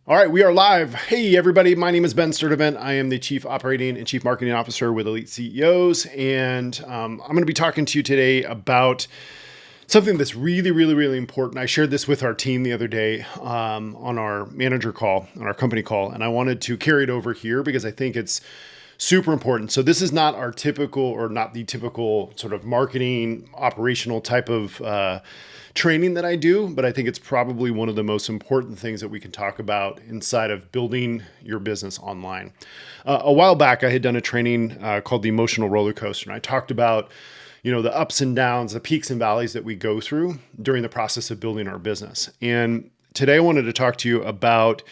All right, we are live. Hey, everybody. My name is Ben Sturdivant. I am the Chief Operating and Chief Marketing Officer with Elite CEOs. And I'm going to be talking to you today about something that's really important. I shared this with our team the other day on our manager call, on our company call, and I wanted to carry it over here because I think it's super important. So this is not our typical or not the typical sort of marketing operational type of training that I do, but I think it's probably one of the most important things that we can talk about inside of building your business online. A while back, I had done a training called the emotional roller coaster, and I talked about the ups and downs, the peaks and valleys that we go through during the process of building our business. And today I wanted to talk to you about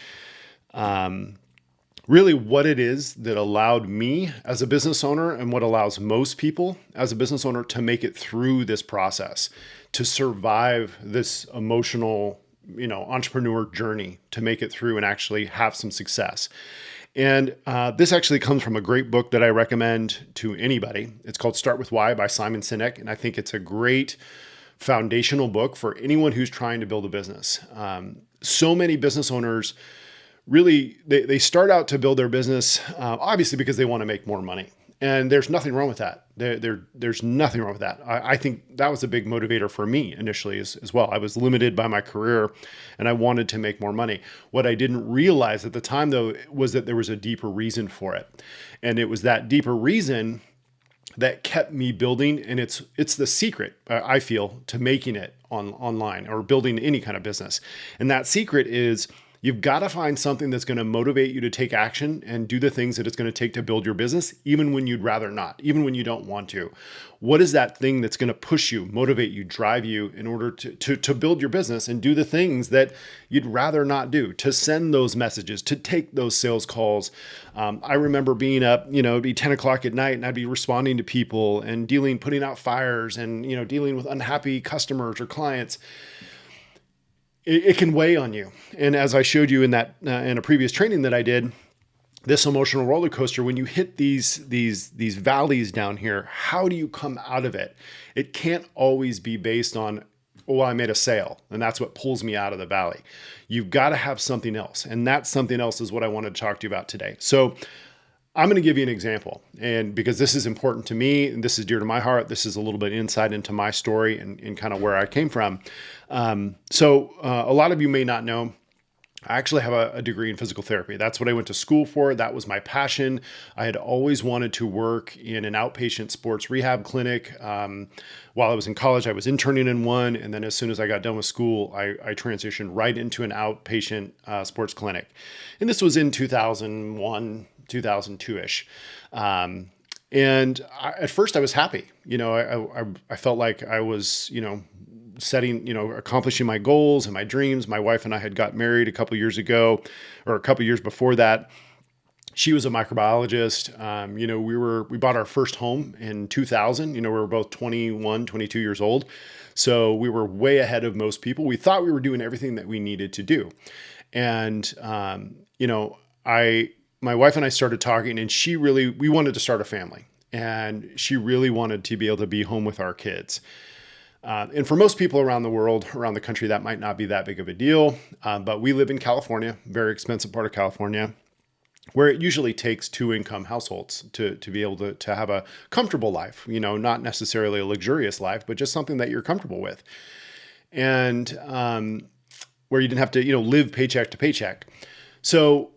really what it is that allowed me as a business owner and what allows most people as a business owner to make it through this process, to survive this emotional, entrepreneur journey, to make it through and actually have some success. And this actually comes from a great book that I recommend to anybody. It's called Start With Why by Simon Sinek. And I think it's a great foundational book for anyone who's trying to build a business. So many business owners really, they start out to build their business, obviously because they want to make more money. And there's nothing wrong with that. There's nothing wrong with that. I think that was a big motivator for me initially as well. I was limited by my career and I wanted to make more money. What I didn't realize at the time, though, was that there was a deeper reason for it. And it was that deeper reason that kept me building. And it's the secret, I feel, to making it online or building any kind of business. And that secret is you've got to find something that's going to motivate you to take action and do the things that it's going to take to build your business, even when you'd rather not, even when you don't want to. What is that thing that's going to push you, motivate you, drive you in order to build your business and do the things that you'd rather not do, to send those messages, to take those sales calls? I remember being up, it'd be 10 o'clock at night and I'd be responding to people and putting out fires and, dealing with unhappy customers or clients. It can weigh on you. And as I showed you in that in a previous training that I did, this emotional roller coaster, when you hit these valleys down here, how do you come out of it? It can't always be based on, oh, I made a sale and that's what pulls me out of the valley. You've got to have something else. And that something else is what I wanted to talk to you about today. So I'm going to give you an example, and because this is important to me and this is dear to my heart, this is a little bit insight into my story and kind of where I came from. So a lot of you may not know, I actually have a degree in physical therapy. That's what I went to school for. That was my passion. I had always wanted to work in an outpatient sports rehab clinic. While I was in college, I was interning in one. And then as soon as I got done with school, I transitioned right into an outpatient sports clinic. And this was in 2001, 2002-ish. At first I was happy. I felt like I was, accomplishing my goals and my dreams. My wife and I had got married a couple years ago, or a couple years before that. She was a microbiologist. We bought our first home in 2000. We were both 21, 22 years old. So we were way ahead of most people. We thought we were doing everything that we needed to do. And, my wife and I started talking, and we wanted to start a family, and she really wanted to be able to be home with our kids. And for most people around the world, around the country, that might not be that big of a deal. But we live in California, very expensive part of California, where it usually takes two income households to be able to have a comfortable life, not necessarily a luxurious life, but just something that you're comfortable with. And where you didn't have to, live paycheck to paycheck. So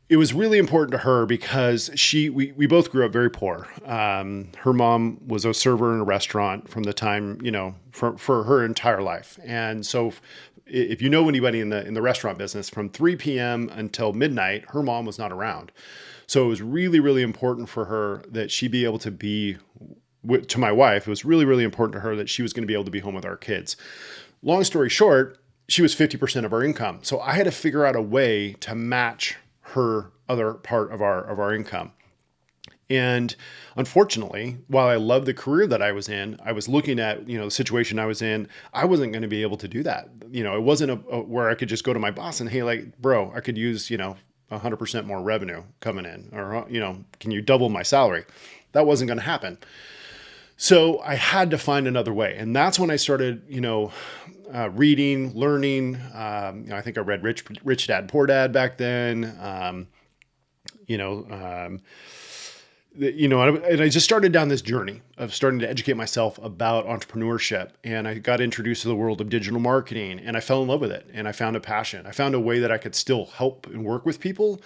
it was really important to her because we both grew up very poor. Her mom was a server in a restaurant from the time, for her entire life. And so if you know anybody in the restaurant business, from 3 p.m. until midnight, her mom was not around. So it was really, really important for her that she be able to be to my wife. It was really, really important to her that she was going to be able to be home with our kids. Long story short, she was 50% of our income. So I had to figure out a way to match her other part of our income. And unfortunately, while I loved the career that I was in, I was looking at, the situation I was in, I wasn't going to be able to do that. It wasn't where I could just go to my boss and, hey, like, bro, I could use, 100% more revenue coming in, or, can you double my salary? That wasn't going to happen. So I had to find another way. And that's when I started, reading, learning. I think I read Rich Dad Poor Dad back then. You know, and I just started down this journey of starting to educate myself about entrepreneurship. And I got introduced to the world of digital marketing, and I fell in love with it. And I found a passion. I found a way that I could still help and work with people.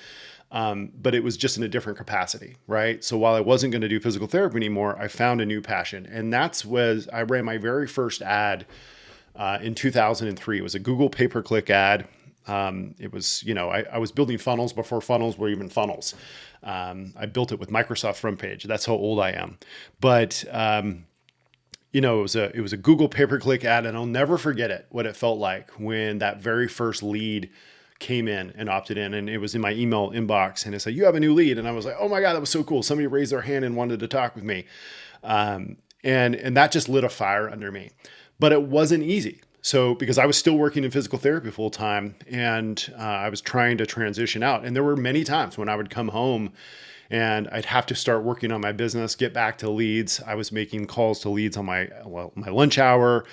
But it was just in a different capacity, right? So while I wasn't going to do physical therapy anymore, I found a new passion. And I ran my very first ad in 2003. It was a Google pay-per-click ad. It was, I was building funnels before funnels were even funnels. I built it with Microsoft Front Page. That's how old I am. But, it was a Google pay-per-click ad, and I'll never forget it, what it felt like when that very first lead came in and opted in, and it was in my email inbox, and it said, "You have a new lead." And I was like, "Oh my God, that was so cool. Somebody raised their hand and wanted to talk with me." And that just lit a fire under me, but it wasn't easy. So, because I was still working in physical therapy full time, and I was trying to transition out. And there were many times when I would come home and I'd have to start working on my business, get back to leads. I was making calls to leads on my lunch hour.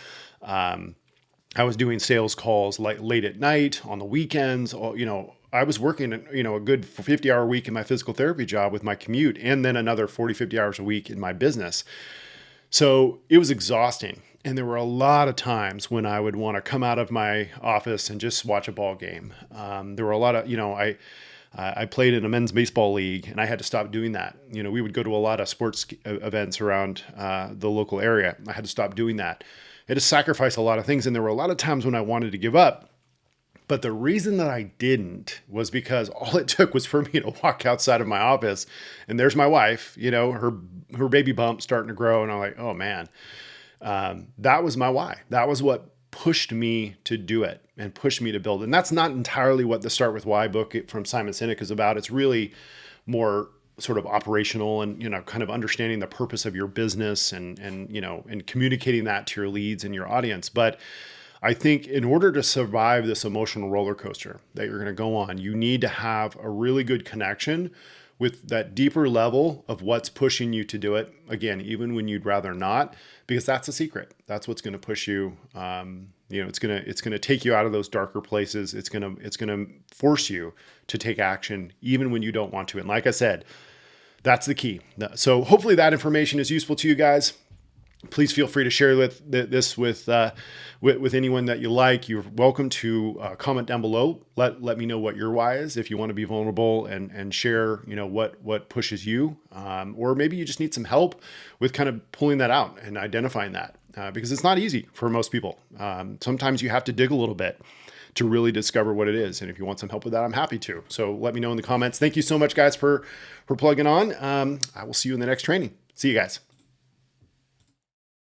I was doing sales calls like late at night on the weekends. I was working, a good 50-hour week in my physical therapy job with my commute, and then another 40, 50 hours a week in my business. So it was exhausting. And there were a lot of times when I would want to come out of my office and just watch a ball game. There were a lot of, I played in a men's baseball league, and I had to stop doing that. We would go to a lot of sports events around the local area. I had to stop doing that. I had to sacrifice a lot of things. And there were a lot of times when I wanted to give up. But the reason that I didn't was because all it took was for me to walk outside of my office, and there's my wife, her baby bump starting to grow. And I'm like, oh man. That was my why. That was what pushed me to do it and pushed me to build. And that's not entirely what the Start With Why book from Simon Sinek is about. It's really more sort of operational and, kind of understanding the purpose of your business and communicating that to your leads and your audience. But I think in order to survive this emotional roller coaster that you're going to go on, you need to have a really good connection with that deeper level of what's pushing you to do it. Again, even when you'd rather not, because that's the secret. That's what's going to push you. It's going to take you out of those darker places. It's going to force you to take action even when you don't want to. And like I said, that's the key. So hopefully that information is useful to you guys. Please feel free to share this with anyone that you like. You're welcome to comment down below. Let me know what your why is if you want to be vulnerable and share, what pushes you, or maybe you just need some help with kind of pulling that out and identifying that because it's not easy for most people. Sometimes you have to dig a little bit to really discover what it is. And if you want some help with that, I'm happy to. So let me know in the comments. Thank you so much, guys, for plugging on. I will see you in the next training. See you guys.